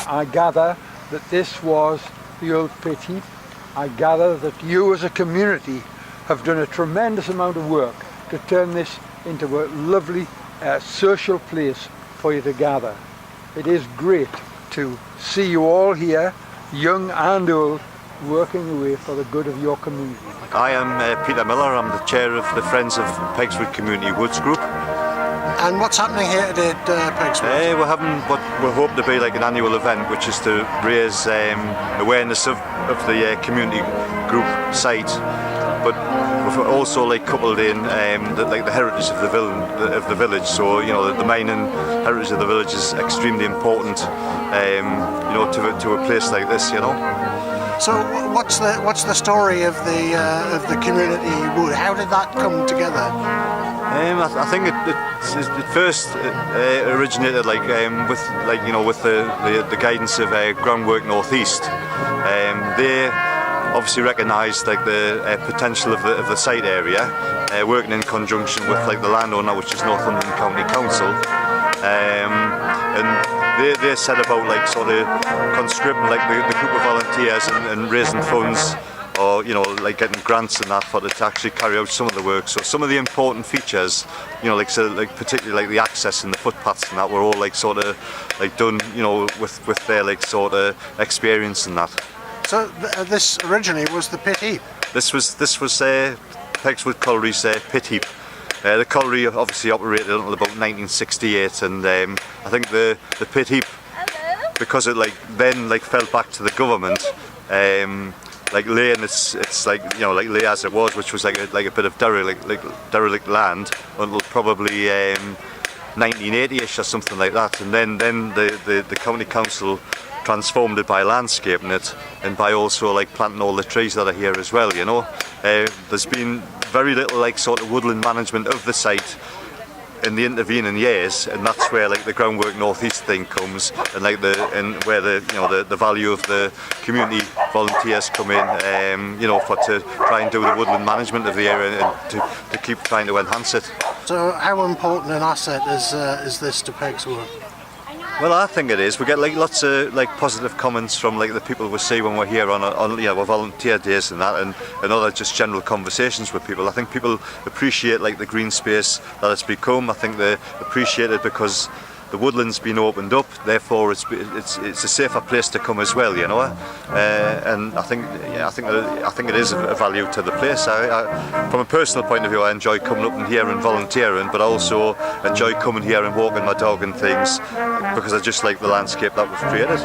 I gather that this was the old pit heap. I gather that you as a community have done a tremendous amount of work to turn this into a lovely social place for you to gather. It is great to see you all here, young and old, working away for the good of your community. I am Peter Miller. I'm the chair of the Friends of Pegswood Community Woods group. And what's happening here today at Pegswood? We're having what we're hoping to be like an annual event, which is to raise awareness of the community group site, but we've also like coupled in the heritage of the village. So you know the mining heritage of the village is extremely important, you know, to a place like this, you know. So what's the story of the community wood? How did that come together? I think it first originated like with the guidance of Groundwork North East. They obviously recognised like the potential of the site area, working in conjunction with like the landowner, which is Northumberland County Council, and they set about like sort of conscripting like the group of volunteers and raising funds, or you know, like getting grants and that for to actually carry out some of the work. So some of the important features, you know, like particularly like the access and the footpaths and that, were all like sort of like done, you know, with their like sort of experience and that. So this originally was the pit heap. This was Pegswood Colliery's pit heap. The colliery obviously operated until about 1968, and I think the pit heap, because it then fell back to the government, like laying it's like, you know, like lay as it was, which was like a bit of derelict land until probably 1980ish or something like that, and then the county council transformed it by landscaping it and by also like planting all the trees that are here as well, you know. There's been very little like sort of woodland management of the site in the intervening years, and that's where like the Groundwork North East thing comes, and like where the value of the community volunteers come in, you know, to try and do the woodland management of the area and to keep trying to enhance it. So how important an asset is this to Pegswood? Well, I think it is. We get like lots of like positive comments from like the people we see when we're here on you know, our volunteer days and that, and other just general conversations with people. I think people appreciate like the green space that it's become. I think they appreciate it because the woodland's been opened up, therefore it's a safer place to come as well, you know. And I think it is a value to the place. From a personal point of view, I enjoy coming up in here and volunteering, but I also enjoy coming here and walking my dog and things because I just like the landscape that we've created.